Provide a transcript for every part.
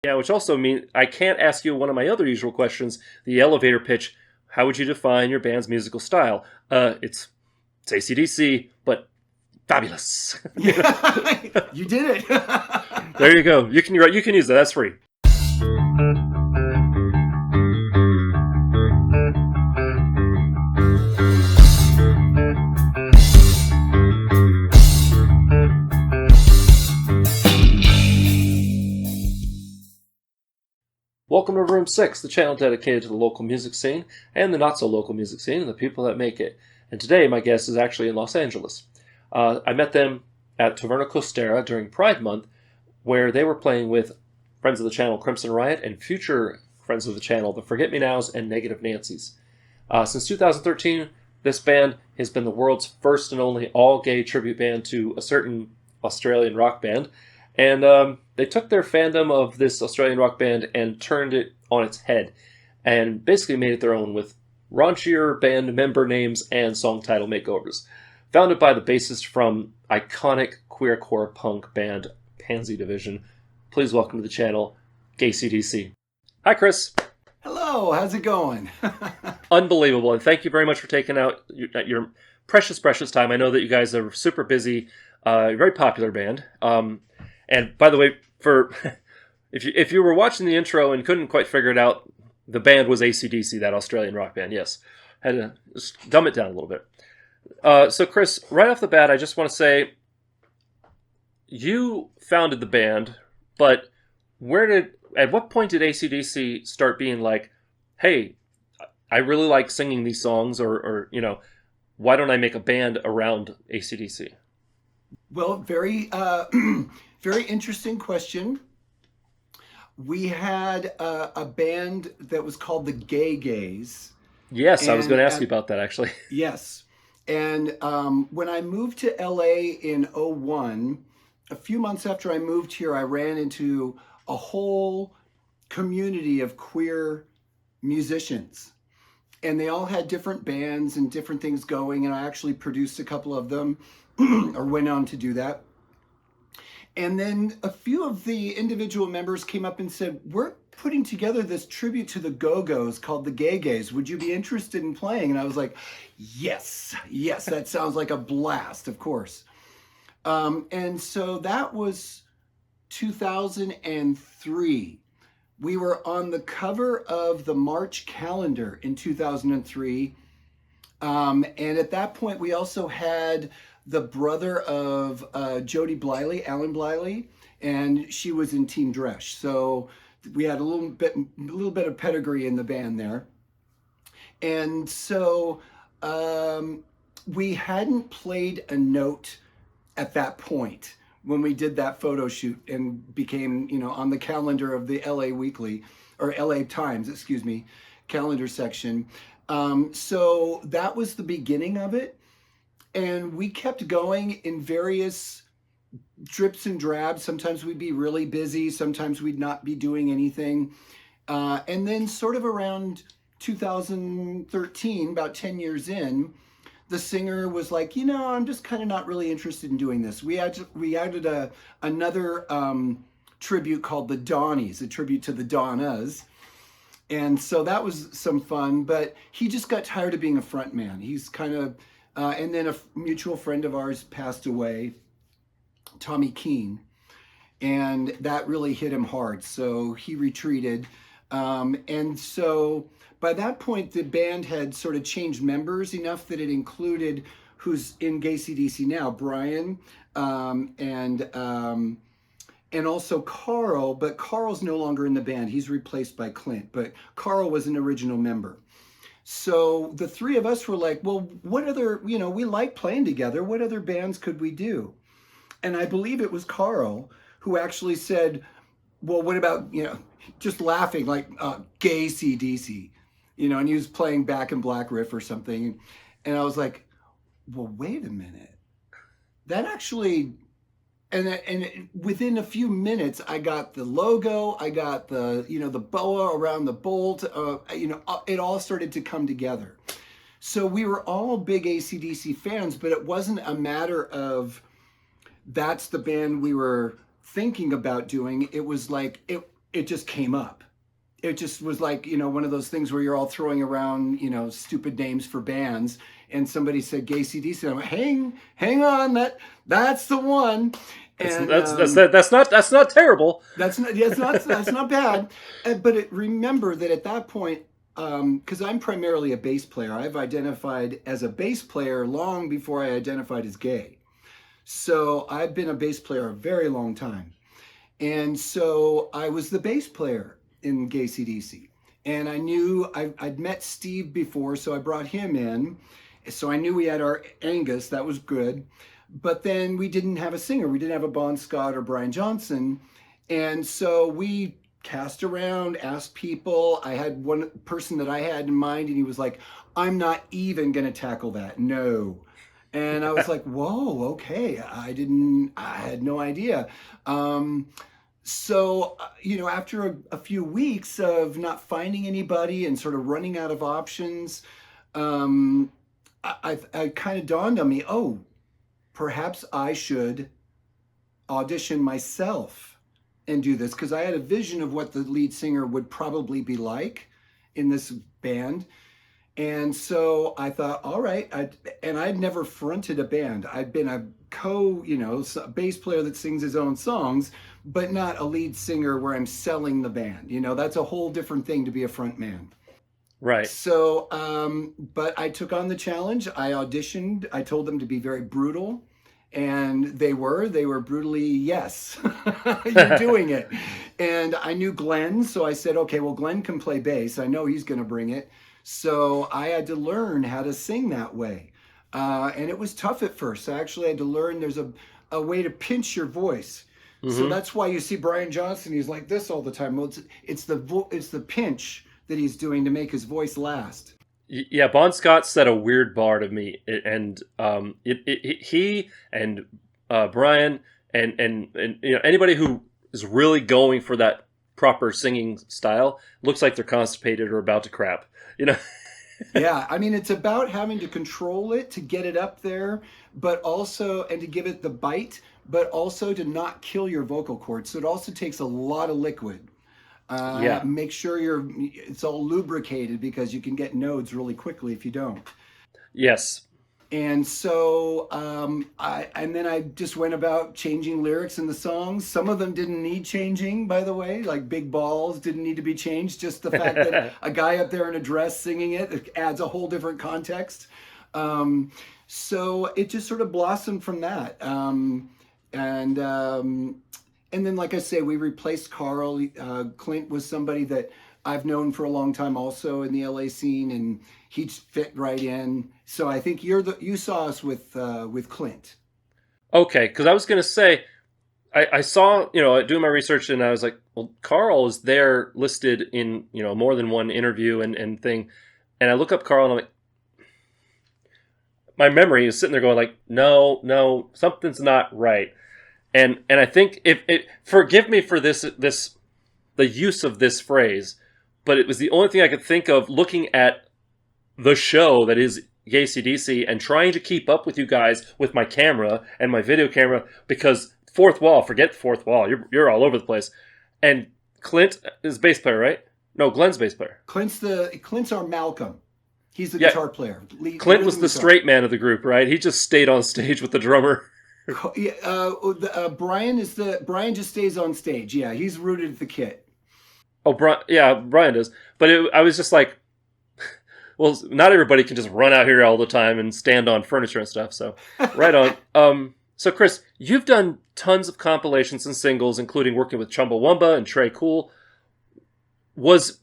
Yeah, which also means I can't ask you one of my other usual questions, the elevator pitch. How would you define your band's musical style? It's AC/DC, but fabulous. Yeah, you did it. There you go. You can use that. That's free. Welcome to Room 6, the channel dedicated to the local music scene and the not-so-local music scene and the people that make it. And today my guest is actually in Los Angeles. I met them at Taverna Costera during Pride Month, where they were playing with friends of the channel Crimson Riot and future friends of the channel, the Forget Me Nows and Negative Nancys. Since 2013, this band has been the world's first and only all-gay tribute band to a certain Australian rock band. And they took their fandom of this Australian rock band and turned it on its head and basically made it their own with raunchier band member names and song title makeovers. Founded by the bassist from iconic queercore punk band Pansy Division, please welcome to the channel, GayC. Hi, Chris. Hello, how's it going? Unbelievable, and thank you very much for taking out your precious time. I know that you guys are super busy, very popular band. And by the way, for if you were watching the intro and couldn't quite figure it out, the band was AC/DC, that Australian rock band. Yes, had to just dumb it down a little bit. So Chris, right off the bat, I just want to say you founded the band, but at what point did AC/DC start being like, hey, I really like singing these songs, or why don't I make a band around AC/DC? Well, very very interesting question. We had a band that was called the GayC. Yes, I was going And to ask you about that, actually. yes. And when I moved to LA in '01, a few months after I moved here, I ran into a whole community of queer musicians. And they all had different bands and different things going. And I actually produced a couple of them or went on to do that. And then a few of the individual members came up and said, we're putting together this tribute to the Go-Go's called the GayC. Would you be interested in playing? And I was like, yes, that sounds like a blast, of course. And so that was 2003. We were on the cover of the March calendar in 2003. And at that point, we also had the brother of Jody Bliley, Alan Bliley, and she was in Team Dresch. So we had a little bit of pedigree in the band there. And so we hadn't played a note at that point when we did that photo shoot and became, on the calendar of the LA Weekly, or LA Times, excuse me, calendar section. So that was the beginning of it. And we kept going in various drips and drabs. Sometimes we'd be really busy. Sometimes we'd not be doing anything. And then sort of around 2013, about 10 years in, the singer was like, I'm just kind of not really interested in doing this. We added another tribute called the Donnies, a tribute to the Donnas. And so that was some fun, but he just got tired of being a front man. He's kind of, and then a mutual friend of ours passed away, Tommy Keene, and that really hit him hard. So he retreated. And so by that point, the band had sort of changed members enough that it included who's in GayC now, Brian, and also Carl, but Carl's no longer in the band. He's replaced by Clint, but Carl was an original member. So the three of us were like, well, what other, we like playing together. What other bands could we do? And I believe it was Carl who actually said, well, what about, just laughing like GayC, and he was playing Back in Black riff or something. And I was like, well, wait a minute. That actually, and within a few minutes, I got the logo, I got the, the boa around the bolt, it all started to come together. So we were all big AC/DC fans, but it wasn't a matter of that's the band we were thinking about doing. It was like, it just came up. It just was like, one of those things where you're all throwing around, stupid names for bands. And somebody said GayC. I'm like, hang on, that's the one. And that's not terrible. That's not bad. But remember that at that point, because I'm primarily a bass player, I've identified as a bass player long before I identified as gay. So I've been a bass player a very long time. And so I was the bass player in GayC. And I knew I'd met Steve before, so I brought him in. So I knew we had our Angus, that was good. But then we didn't have a singer. We didn't have a Bon Scott or Brian Johnson. And so we cast around, asked people. I had one person that I had in mind, and he was like, I'm not even going to tackle that. No. And I was like, whoa, okay. I had no idea. So, after a few weeks of not finding anybody and sort of running out of options, I kind of dawned on me, oh, perhaps I should audition myself and do this, because I had a vision of what the lead singer would probably be like in this band. And so I thought, all right, I'd never fronted a band. I'd been a bass player that sings his own songs, but not a lead singer where I'm selling the band. That's a whole different thing to be a front man. Right. So, but I took on the challenge. I auditioned. I told them to be very brutal. And they were brutally, yes, you're doing it. And I knew Glenn, so I said, okay, well, Glenn can play bass. I know he's going to bring it. So I had to learn how to sing that way. And it was tough at first. I actually had to learn there's a way to pinch your voice. Mm-hmm. So that's why you see Brian Johnson, he's like this all the time. Well, it's the pinch that he's doing to make his voice last. Yeah, Bon Scott set a weird bar to me, and he and Brian and anybody who is really going for that proper singing style looks like they're constipated or about to crap. Yeah, I mean, it's about having to control it to get it up there, but also and to give it the bite, but also to not kill your vocal cords. So it also takes a lot of liquid. Make sure it's all lubricated, because you can get nodes really quickly if you don't. Yes. And so then I just went about changing lyrics in the songs. Some of them didn't need changing, by the way, like Big Balls didn't need to be changed. Just the fact that a guy up there in a dress singing it adds a whole different context. So it just sort of blossomed from that. And then, like I say, we replaced Carl. Clint was somebody that I've known for a long time also in the LA scene, and he fit right in. So I think you saw us with Clint. Okay, because I was going to say, I saw, doing my research, and I was like, well, Carl is there listed in, more than one interview and thing. And I look up Carl, and I'm like, my memory is sitting there going like, no, something's not right. And I think forgive me for the use of this phrase, but it was the only thing I could think of looking at the show that is GayC and trying to keep up with you guys with my camera and my video camera, because forget fourth wall. You're all over the place. And Clint is bass player, right? No, Glenn's bass player. Clint's our Malcolm. He's the guitar player. Clint was the straight man of the group, right? He just stayed on stage with the drummer. Brian just stays on stage. Yeah, he's rooted at the kit. Oh, Brian does. But I was just like, well, not everybody can just run out here all the time and stand on furniture and stuff. So, right on. So, Chris, you've done tons of compilations and singles, including working with Chumbawamba and Trey Cool. Was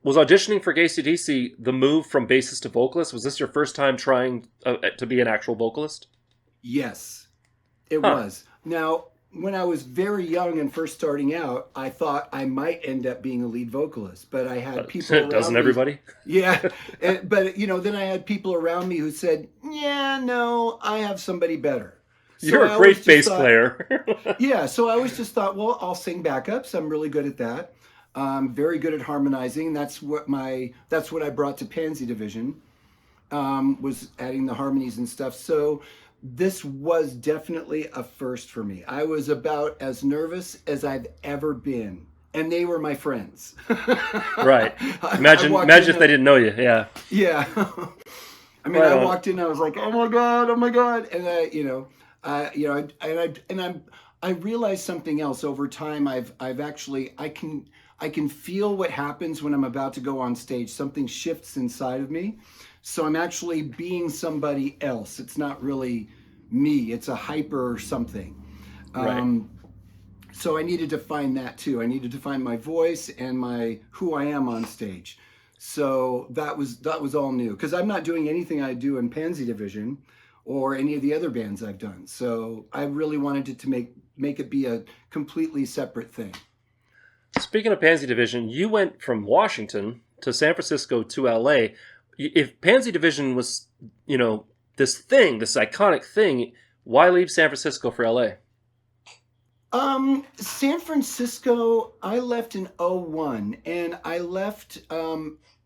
auditioning for GayC the move from bassist to vocalist? Was this your first time trying to be an actual vocalist? Yes. It was. Now, when I was very young and first starting out, I thought I might end up being a lead vocalist, but I had people around Doesn't me. Everybody? Yeah. But, then I had people around me who said, yeah, no, I have somebody better. So you're a great bass player. Yeah. So I always just thought, well, I'll sing backups. I'm really good at that. Very good at harmonizing. That's what I brought to Pansy Division, was adding the harmonies and stuff. So this was definitely a first for me. I was about as nervous as I've ever been and they were my friends. Right. I Imagine, walked imagine in, if they didn't know you. Yeah. yeah. I mean, Right I on. walked in, I was like, oh my God, and I realized something else over time. I've actually I can feel what happens when I'm about to go on stage. Something shifts inside of me, so I'm actually being somebody else. It's not really me. It's a hyper something. Right. Um, so I needed to find that too. I needed to find my voice and my who I am on stage. So that was all new because I'm not doing anything I do in Pansy Division or any of the other bands I've done. So I really wanted it to make it be a completely separate thing. Speaking of Pansy Division, you went from Washington to San Francisco to LA. If Pansy Division was, you know, this thing, this iconic thing, why leave San Francisco for LA? San Francisco, I left in '01, and I left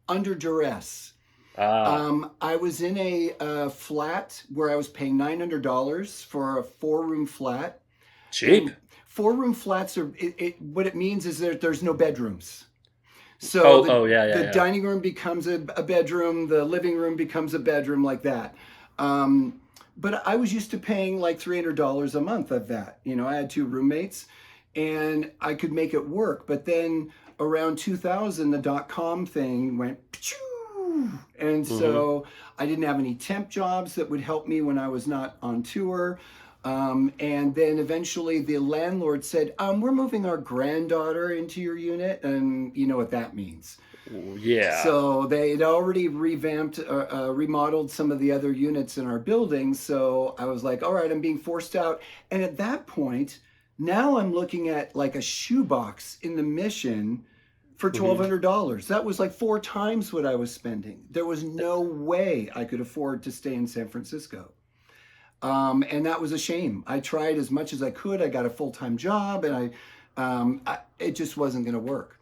under duress. Ah, I was in a flat where I was paying $900 for a 4-room flat, cheap. and 4-room flats are what it means is that there's no bedrooms. So Oh, oh, yeah, yeah, the yeah. dining room becomes a bedroom, the living room becomes a bedroom, like that. Um, but I was used to paying like $300 a month of that. You know, I had 2 roommates, and I could make it work. But then around 2000, the .com thing went, and Mm-hmm. so I didn't have any temp jobs that would help me when I was not on tour. And then eventually the landlord said, we're moving our granddaughter into your unit. And you know what that means. Yeah. So they had already revamped, remodeled some of the other units in our building. So I was like, all right, I'm being forced out. And at that point, now I'm looking at like a shoebox in the Mission for Mm-hmm. $1,200. That was like 4 times what I was spending. There was no way I could afford to stay in San Francisco. And that was a shame. I tried as much as I could. I got a full-time job, and it just wasn't going to work.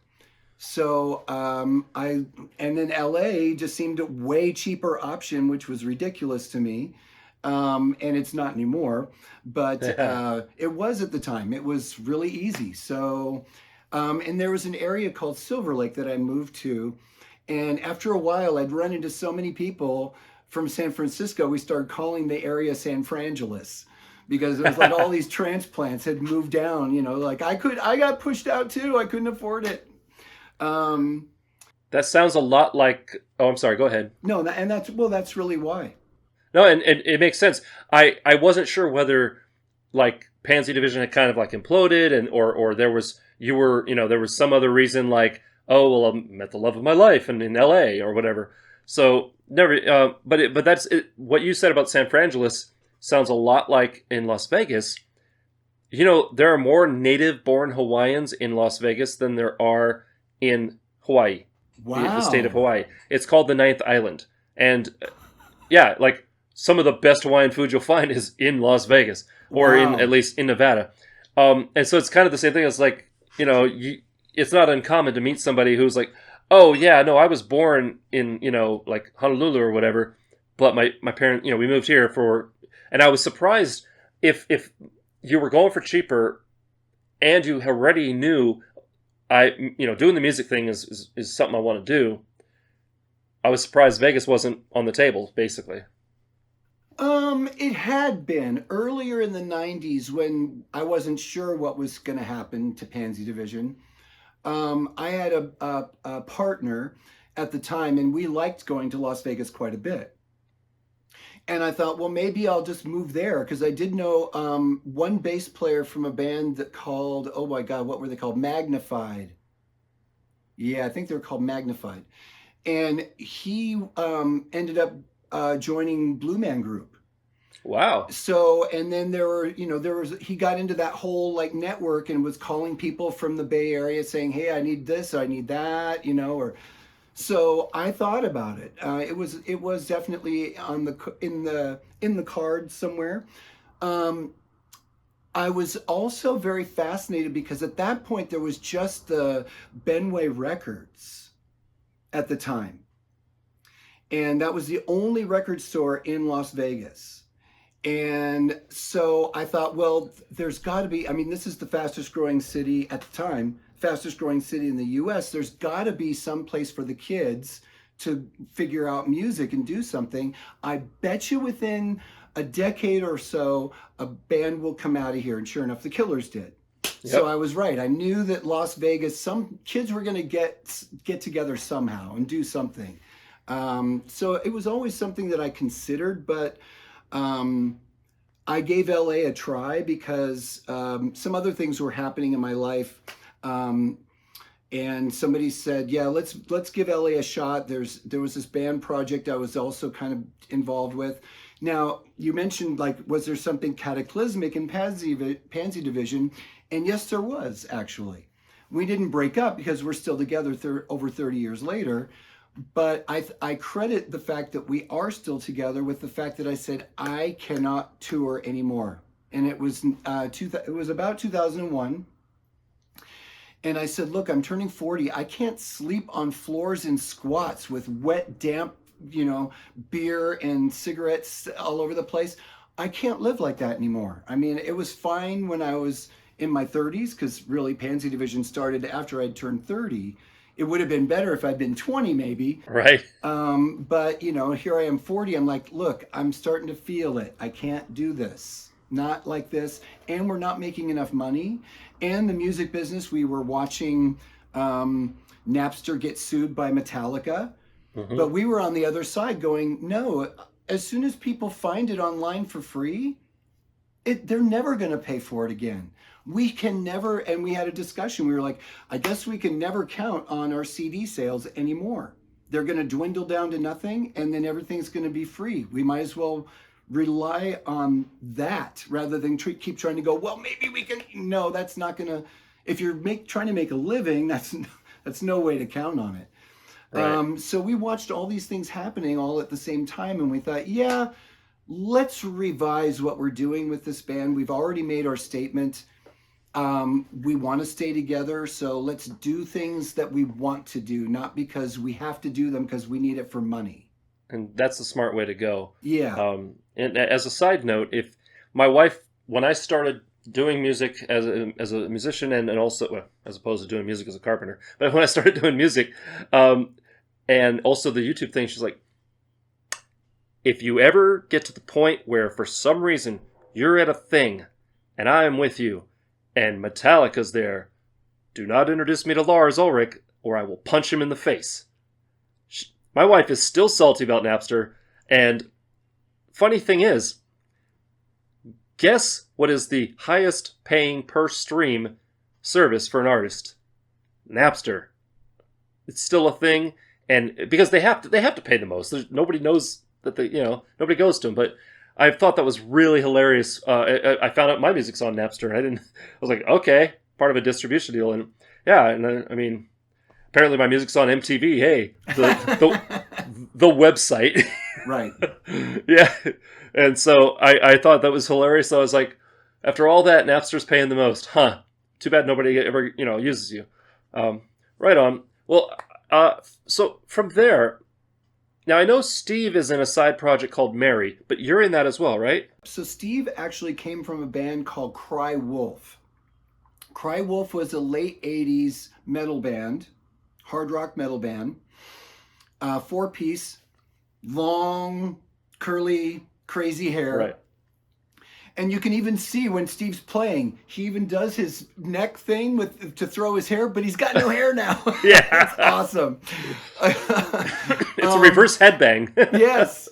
So and then LA just seemed a way cheaper option, which was ridiculous to me. And it's not anymore, but Yeah. it was at the time. It was really easy. So, and there was an area called Silver Lake that I moved to. And after a while, I'd run into so many people from San Francisco, we started calling the area San Frangelis because it was like all these transplants had moved down, you know, like I got pushed out too. I couldn't afford it. Um, That sounds a lot like. Oh, I'm sorry. Go ahead. no, and that's really why. No, and it makes sense. I wasn't sure whether like Pansy Division had kind of like imploded, and or there was you were there was some other reason like, oh well, I met the love of my life and in L.A. or whatever. So never. But that's it. What you said about San Frangelis sounds a lot like in Las Vegas. You know, there are more native-born Hawaiians in Las Vegas than there are in Hawaii, the state of Wow. Hawaii. It's called the Ninth Island, and yeah, like some of the best Hawaiian food you'll find is in Las Vegas or in at Wow. least in Nevada. And so it's kind of the same thing. It's like it's not uncommon to meet somebody who's like, oh yeah, no, I was born in like Honolulu or whatever, but my parent, we moved here for, and I was surprised if you were going for cheaper and you already knew doing the music thing is something I want to do. I was surprised Vegas wasn't on the table, basically. It had been earlier in the '90s when I wasn't sure what was going to happen to Pansy Division. I had a partner at the time, and we liked going to Las Vegas quite a bit. And I thought, well, maybe I'll just move there because I did know one bass player from a band that called, oh my God, what were they called? Magnified. Yeah, I think they were called Magnified. And he ended up joining Blue Man Group. Wow. So, and then he got into that whole like network and was calling people from the Bay Area saying, hey, I need this, I need that, or so I thought about it. It was definitely on the card somewhere. Um, I was also very fascinated because at that point there was just the Benway Records at the time, and that was the only record store in Las Vegas. And so I thought, well, there's got to be. I mean, this is the fastest growing city at the time. fastest growing city in the US, there's got to be some place for the kids to figure out music and do something. I bet you within a decade or so, a band will come out of here. And sure enough, the Killers did. Yep. So I was right. I knew that Las Vegas, some kids were going to get together somehow and do something. So it was always something that I considered, but I gave LA a try because some other things were happening in my life. And somebody said, yeah, let's give LA a shot. There was this band project I was also kind of involved with. Now, you mentioned, like, was there something cataclysmic in Pansy Division? And yes, there was, actually. We didn't break up because we're still together over 30 years later. But I credit the fact that we are still together with the fact that I said, I cannot tour anymore. And it was about 2001. And I said, look, I'm turning 40. I can't sleep on floors in squats with wet, damp, beer and cigarettes all over the place. I can't live like that anymore. I mean, it was fine when I was in my 30s, because really Pansy Division started after I'd turned 30. It would have been better if I'd been 20 maybe. Right. But, here I am 40. I'm like, look, I'm starting to feel it. I can't do this. Not like this. And we're not making enough money. And the music business, we were watching Napster get sued by Metallica. Mm-hmm. But we were on the other side going, no, as soon as people find it online for free, they're never going to pay for it again. We can never, and we had a discussion. We were like, I guess we can never count on our CD sales anymore. They're going to dwindle down to nothing, and then everything's going to be free. We might as well rely on that rather than keep trying to go, well, maybe we can. No, that's not going to, if you're trying to make a living, that's no way to count on it. Right. So we watched all these things happening all at the same time, and we thought, yeah, let's revise what we're doing with this band. We've already made our statement. We want to stay together, so let's do things that we want to do, not because we have to do them because we need it for money. And that's the smart way to go. Yeah. And as a side note, if my wife, when I started doing music as a musician and also, well, as opposed to doing music as a carpenter, but when I started doing music, and also the YouTube thing, she's like, if you ever get to the point where for some reason you're at a thing and I am with you and Metallica's there, do not introduce me to Lars Ulrich or I will punch him in the face. My wife is still salty about Napster, and funny thing is, guess what is the highest paying per stream service for an artist? Napster. It's still a thing, and because they have to pay the most. Nobody knows that nobody goes to them. But I thought that was really hilarious. I found out my music's on Napster, and I was like, okay, part of a distribution deal, and yeah, and I mean, apparently my music's on MTV. Hey, the website, right? Yeah, and so I thought that was hilarious. So I was like, after all that, Napster's paying the most, huh? Too bad nobody ever uses you. Right on. Well, so from there. Now, I know Steve is in a side project called Mary, but you're in that as well, right? So Steve actually came from a band called Cry Wolf. Cry Wolf was a late 80s metal band, hard rock metal band, 4-piece, long, curly, crazy hair. Right. And you can even see when Steve's playing, he even does his neck thing to throw his hair, but he's got no hair now. Yeah. That's awesome. It's a reverse headbang. Yes.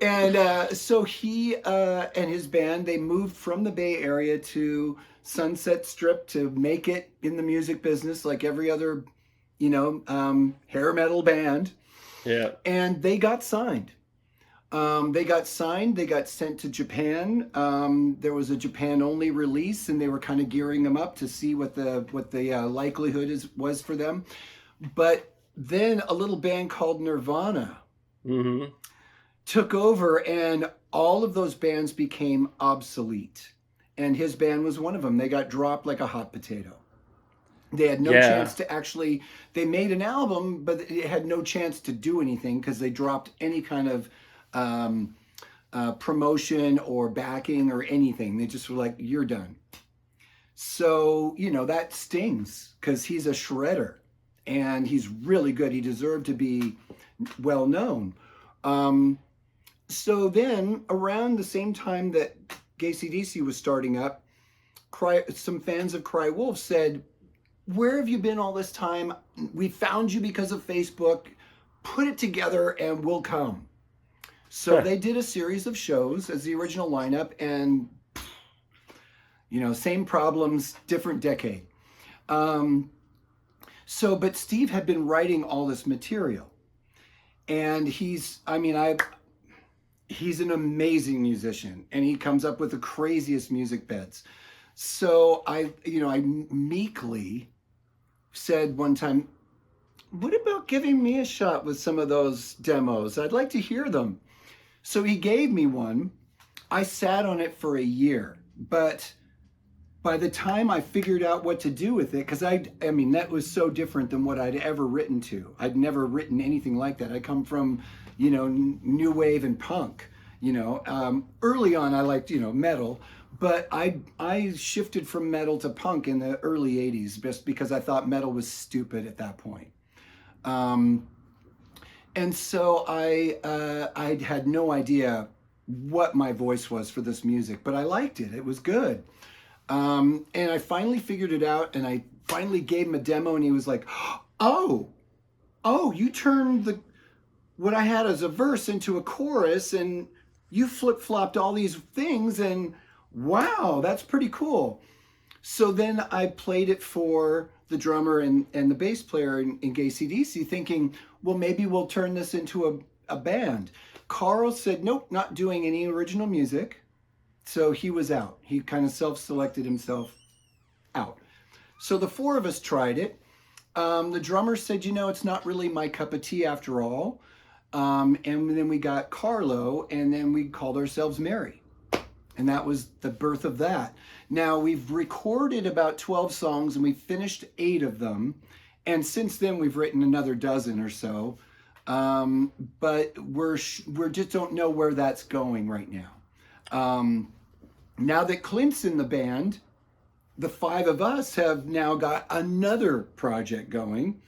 And so he and his band, they moved from the Bay Area to Sunset Strip to make it in the music business like every other, hair metal band. Yeah. And they got signed. They got sent to Japan. There was a Japan-only release, and they were kind of gearing them up to see what the likelihood was for them. But then a little band called Nirvana took over, and all of those bands became obsolete. And his band was one of them. They got dropped like a hot potato. They had no chance to actually, they made an album, but it had no chance to do anything because they dropped any kind of promotion or backing or anything. They just were like, you're done. So, that stings because he's a shredder and he's really good. He deserved to be well known. Um, so then, around the same time that GayC was starting up, some fans of Cry Wolf said, "Where have you been all this time? We found you because of Facebook. Put it together and we'll come." So Huh. they did a series of shows as the original lineup, and same problems, different decade. Um, but Steve had been writing all this material, and he's an amazing musician, and he comes up with the craziest music beds. So I meekly said one time, "What about giving me a shot with some of those demos? I'd like to hear them." So he gave me one. I sat on it for a year, but by the time I figured out what to do with it, because that was so different than what I'd ever written to. I'd never written anything like that. I come from, new wave and punk. Early on, I liked, metal, but I shifted from metal to punk in the early '80s just because I thought metal was stupid at that point. Um, and so I had no idea what my voice was for this music, but I liked it. It was good. And I finally figured it out, and I finally gave him a demo, and he was like, "Oh, you turned what I had as a verse into a chorus, and you flip-flopped all these things, and wow, that's pretty cool." So then I played it for the drummer and the bass player in GayC, thinking, well, maybe we'll turn this into a band. Carl said, "Nope, not doing any original music." So he was out. He kind of self-selected himself out. So the four of us tried it. The drummer said, "It's not really my cup of tea after all." And then we got Carlo, and then we called ourselves Mary. And that was the birth of that. Now, we've recorded about 12 songs, and we finished 8 of them. And since then, we've written another dozen or so. But we're just don't know where that's going right now. Now that Clint's in the band, the 5 of us have now got another project going.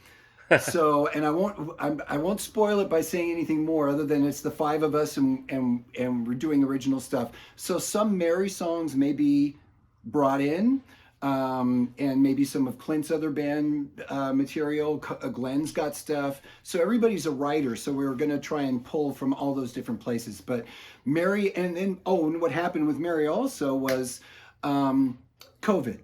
So, and I won't spoil it by saying anything more other than it's the 5 of us, and we're doing original stuff. So some Mary songs may be brought in, and maybe some of Clint's other band material. Glenn's got stuff. So everybody's a writer. So we were going to try and pull from all those different places. But Mary, and what happened with Mary also was COVID.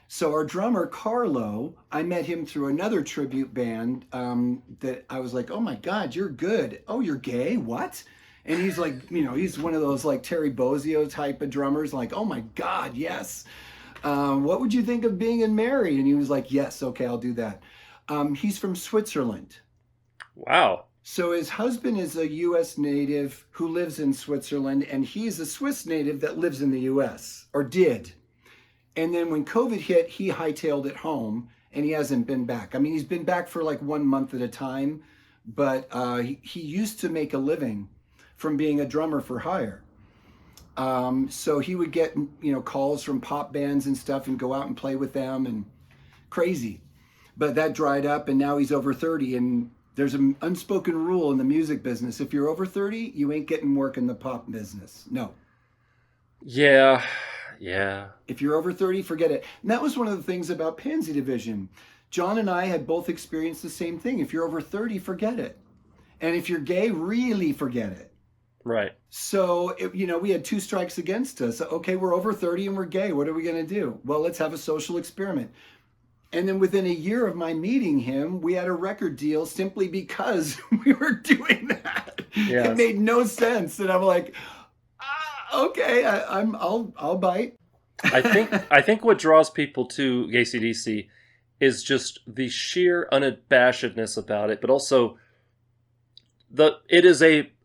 So our drummer, Carlo, I met him through another tribute band that I was like, "Oh my God, you're good. Oh, you're gay? What?" And he's like, he's one of those like Terry Bozzio type of drummers, like, "Oh my God, yes. What would you think of being in Mary?" And he was like, "Yes, okay, I'll do that." He's from Switzerland. Wow. So his husband is a U.S. native who lives in Switzerland, and he's a Swiss native that lives in the U.S., or did. And then when COVID hit, he hightailed it home, and he hasn't been back. I mean, he's been back for like 1 month at a time, but he used to make a living from being a drummer for hire. So he would get, calls from pop bands and stuff and go out and play with them, and crazy. But that dried up, and now he's over 30, and there's an unspoken rule in the music business. If you're over 30, you ain't getting work in the pop business. No. Yeah. Yeah. If you're over 30, forget it. And that was one of the things about Pansy Division. John and I had both experienced the same thing. If you're over 30, forget it. And if you're gay, really forget it. Right. So, we had 2 strikes against us. Okay, we're over 30 and we're gay. What are we going to do? Well, let's have a social experiment. And then within a year of my meeting him, we had a record deal simply because we were doing that. Yes. It made no sense. And I'm like, okay, I'll bite. I think what draws people to GayC is just the sheer unabashedness about it, but also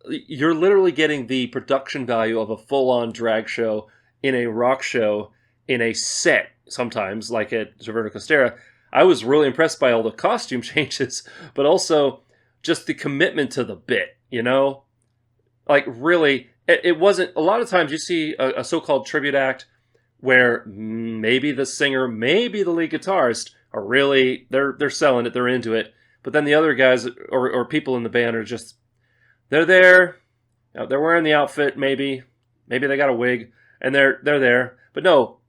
you're literally getting the production value of a full-on drag show in a rock show in a set sometimes, like at Taverna Costera. I was really impressed by all the costume changes, but also just the commitment to the bit, Like, really, it wasn't... A lot of times you see a so-called tribute act where maybe the singer, maybe the lead guitarist are really they're selling it, they're into it, but then the other guys or people in the band are just they're there, they're wearing the outfit, maybe they got a wig, and they're there, but no,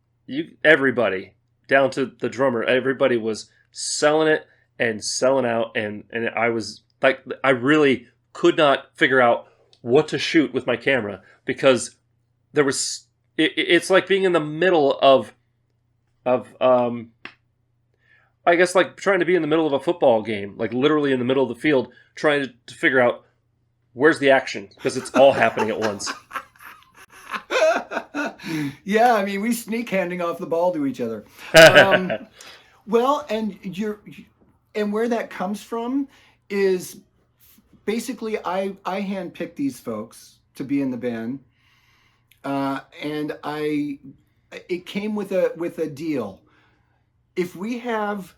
everybody down to the drummer, everybody was selling it and selling out, and I was like, I really could not figure out what to shoot with my camera because there was it's like being in the middle of I guess like trying to be in the middle of a football game, like literally in the middle of the field, trying to figure out where's the action because it's all happening at once. Yeah, I mean, we sneak handing off the ball to each other. Well, and where that comes from is basically I handpicked these folks to be in the band, and it came with a deal. If we have,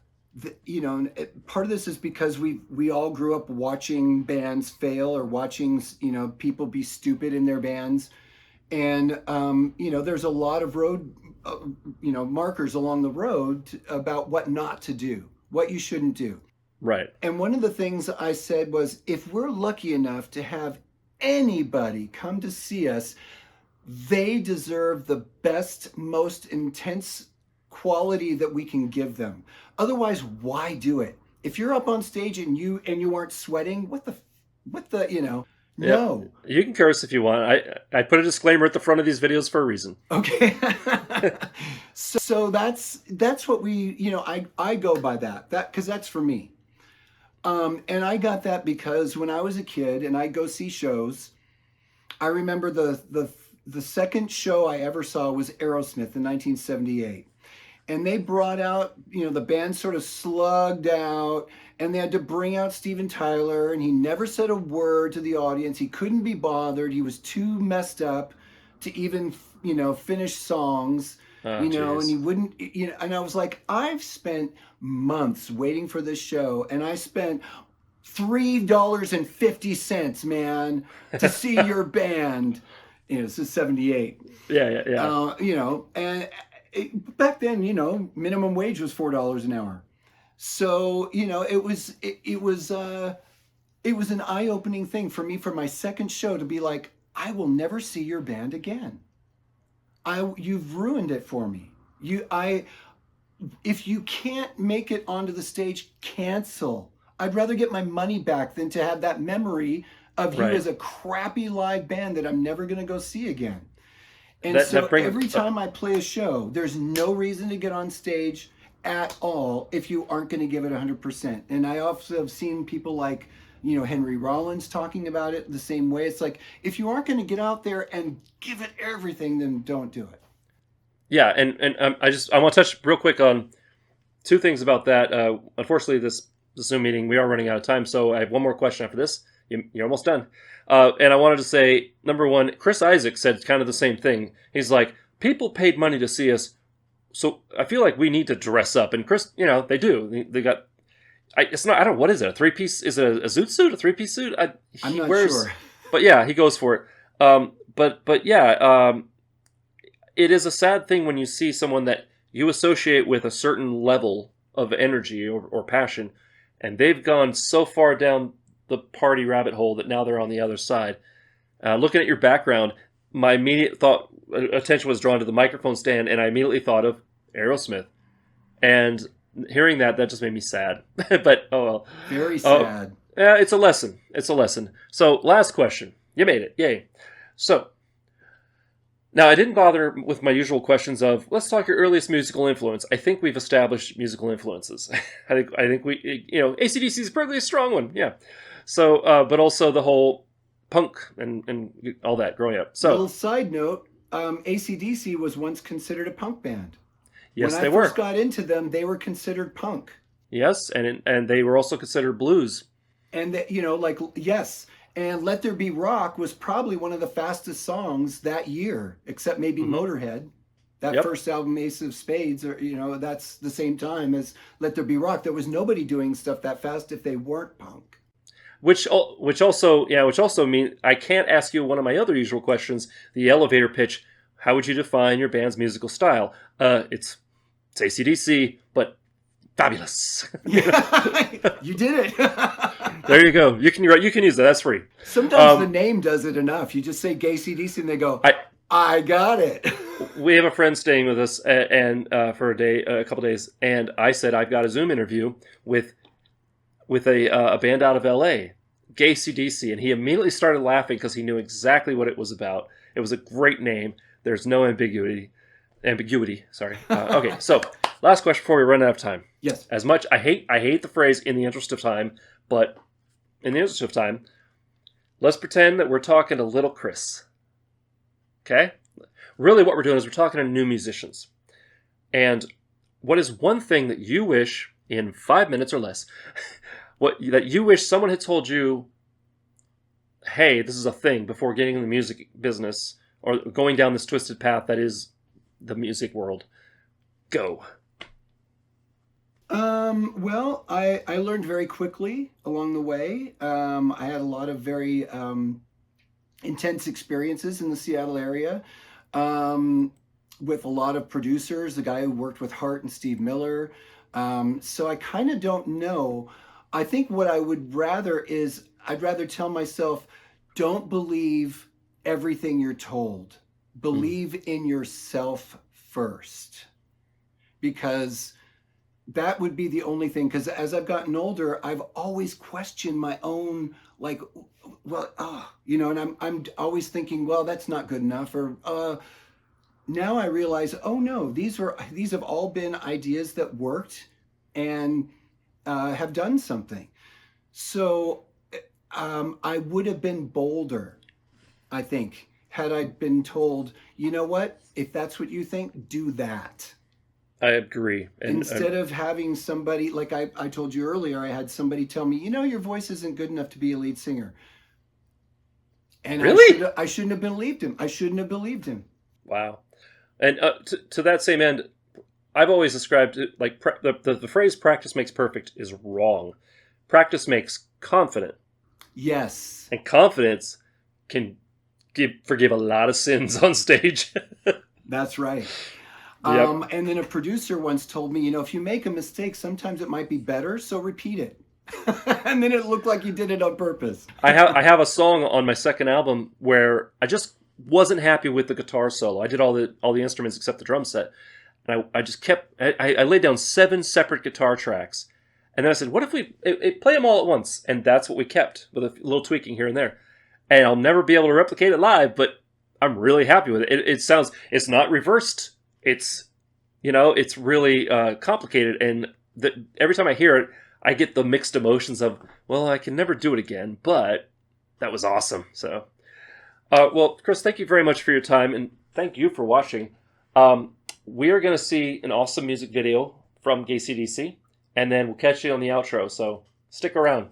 part of this is because we all grew up watching bands fail or watching people be stupid in their bands, and there's a lot of road markers along the road about what not to do, what you shouldn't do. Right. And one of the things I said was, if we're lucky enough to have anybody come to see us, they deserve the best, most intense quality that we can give them. Otherwise, why do it? If you're up on stage and you aren't sweating, what the no. You can curse if you want. I put a disclaimer at the front of these videos for a reason. Okay. So that's what I go by that because that's for me. And I got that because when I was a kid and I'd go see shows, I remember the second show I ever saw was Aerosmith in 1978. And they brought out, the band sort of slugged out, and they had to bring out Steven Tyler, and he never said a word to the audience. He couldn't be bothered. He was too messed up to even, finish songs, and he wouldn't, and I was like, I've spent months waiting for this show, and I spent $3.50, man, to see your band. This is 78. Yeah. And back then, minimum wage was $4 an hour. So, it was an eye-opening thing for me for my second show to be like, I will never see your band again. You've ruined it for me. If you can't make it onto the stage, cancel. I'd rather get my money back than to have that memory of you as a crappy live band that I'm never going to go see again. And every time I play a show, there's no reason to get on stage at all if you aren't going to give it 100%. And I also have seen people like, Henry Rollins talking about it the same way. It's like, if you aren't going to get out there and give it everything, then don't do it. Yeah, and I want to touch real quick on two things about that. Unfortunately, this Zoom meeting, we are running out of time, so I have one more question after this. You're almost done. And I wanted to say, number one, Chris Isaac said kind of the same thing. He's like, people paid money to see us, so I feel like we need to dress up. And Chris, they do. They got, it's not, I don't know, what is it? A three-piece, is it a zoot suit? A three-piece suit? I'm not sure. But yeah, he goes for it. But yeah, it is a sad thing when you see someone that you associate with a certain level of energy or passion, and they've gone so far down the party rabbit hole that now they're on the other side. Looking at your background, my immediate attention was drawn to the microphone stand, and I immediately thought of Aerosmith. And hearing that just made me sad. But oh well. Very sad. Yeah, it's a lesson. So last question. You made it. Yay. So now I didn't bother with my usual questions of let's talk your earliest musical influence. I think we've established musical influences. I think we AC/DC is probably a strong one. Yeah. So, but also the whole punk and all that growing up. So, little side note, AC/DC was once considered a punk band. Yes, when I first got into them, they were considered punk. Yes, and they were also considered blues. And yes, and "Let There Be Rock" was probably one of the fastest songs that year, except maybe Motorhead. That first album, Ace of Spades, or that's the same time as "Let There Be Rock." There was nobody doing stuff that fast if they weren't punk. Which also means I can't ask you one of my other usual questions, the elevator pitch. how would you define your band's musical style? It's AC/DC, but fabulous. Yeah, you did it. There you go. You can use that. That's free. Sometimes the name does it enough. You just say GayC and they go, I got it. We have a friend staying with us and for a couple days, and I said I've got a Zoom interview with a band out of LA, GayC, and he immediately started laughing because he knew exactly what it was about. It was a great name. There's no ambiguity. Sorry. Okay, so last question before we run out of time. Yes. As much I hate the phrase "in the interest of time," but in the interest of time, let's pretend that we're talking to little Chris. Okay? Really, what we're doing is we're talking to new musicians. And what is one thing that you wish, in 5 minutes or less, that you wish someone had told you, hey, this is a thing, before getting in the music business or going down this twisted path that is the music world? Go. Well, I learned very quickly along the way. I had a lot of very intense experiences in the Seattle area with a lot of producers, the guy who worked with Hart and Steve Miller. So I kind of don't know. I think what I would rather is I'd rather tell myself, don't believe everything you're told. Believe in yourself first. Because that would be the only thing. Because as I've gotten older, I've always questioned my own, like, well, and I'm always thinking, well, that's not good enough. Or now I realize, oh no, these have all been ideas that worked and have done something. So I would have been bolder, I think, had I been told, you know what, if that's what you think, do that. I agree. And instead of having somebody, like I told you earlier, I had somebody tell me, your voice isn't good enough to be a lead singer. And really? I shouldn't have believed him. I shouldn't have believed him. Wow. And to that same end, I've always described it like the phrase "practice makes perfect" is wrong. Practice makes confident. Yes. And confidence can forgive a lot of sins on stage. That's right. Yep. And then a producer once told me, if you make a mistake, sometimes it might be better, so repeat it. And then it looked like you did it on purpose. I have a song on my second album where I just wasn't happy with the guitar solo. I did all the instruments except the drum set. And I just kept, I laid down 7 separate guitar tracks. And then I said, what if we play them all at once? And that's what we kept, with a little tweaking here and there. And I'll never be able to replicate it live, but I'm really happy with it. It sounds, it's not reversed. It's, it's really complicated. And every time I hear it, I get the mixed emotions of, well, I can never do it again, but that was awesome. So, well, Chris, thank you very much for your time, and thank you for watching. We are going to see an awesome music video from GayC, and then we'll catch you on the outro, so stick around.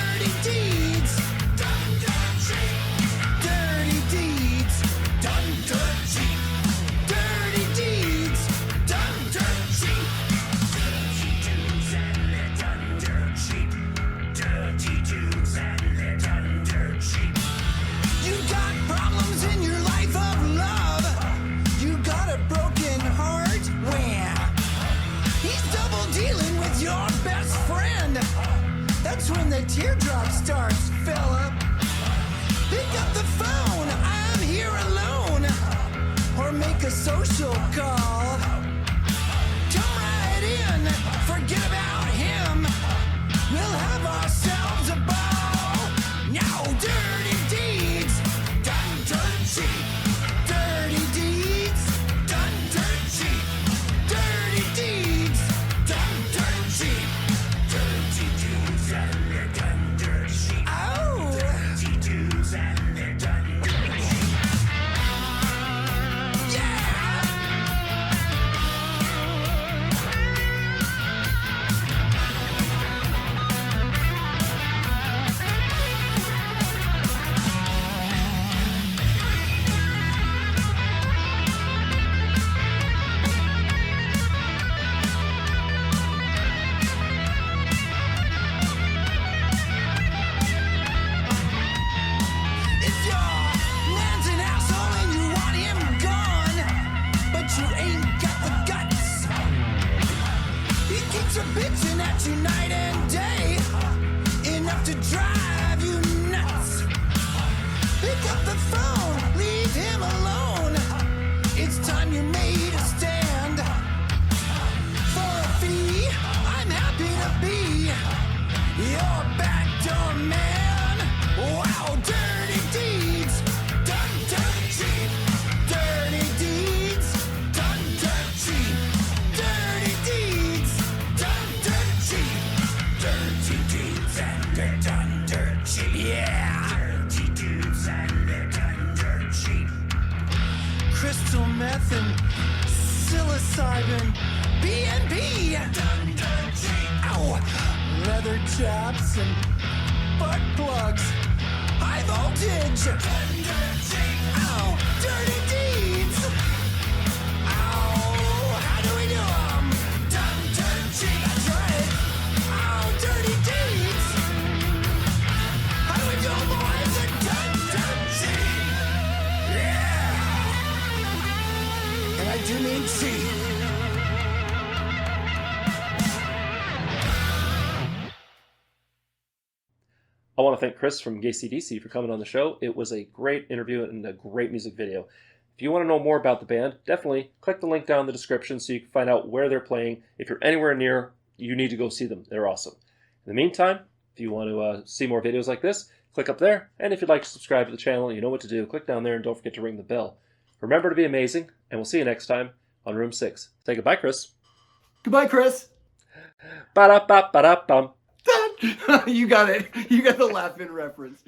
Dirty deeds done dirt cheap. to bitching at you night and day, enough to drive you nuts. Pick up the phone, leave him alone. It's time you made a stand. For a fee, I'm happy to be your backdoor man. Wow, dirty deeds done dirt cheap. Dirty deeds done dirt cheap. Dirty deeds done dirt cheap. Dirty deeds and they're done dirt cheap. Yeah. Dirty deeds and they're done dirt cheap. Crystal meth and psilocybin, BNB. Done dirt cheap. Ow. Leather chaps and butt plugs. High voltage. Done dirt cheap. Ow. Dirty deeds. Ow. How do we do 'em? Done dirt cheap. That's right. Ow. Dirty deeds. How do we do 'em, boys? Done dirt cheap. Yeah. And I do mean cheap. I want to thank Chris from GayC for coming on the show. It was a great interview and a great music video. If you want to know more about the band, definitely click the link down in the description so you can find out where they're playing. If you're anywhere near, you need to go see them. They're awesome. In the meantime, if you want to see more videos like this, click up there. And if you'd like to subscribe to the channel, you know what to do. Click down there and don't forget to ring the bell. Remember to be amazing, and we'll see you next time on Room 6. Say goodbye, Chris. Goodbye, Chris. Ba-da-ba-ba-da-bum. You got it. You got the laugh-in reference.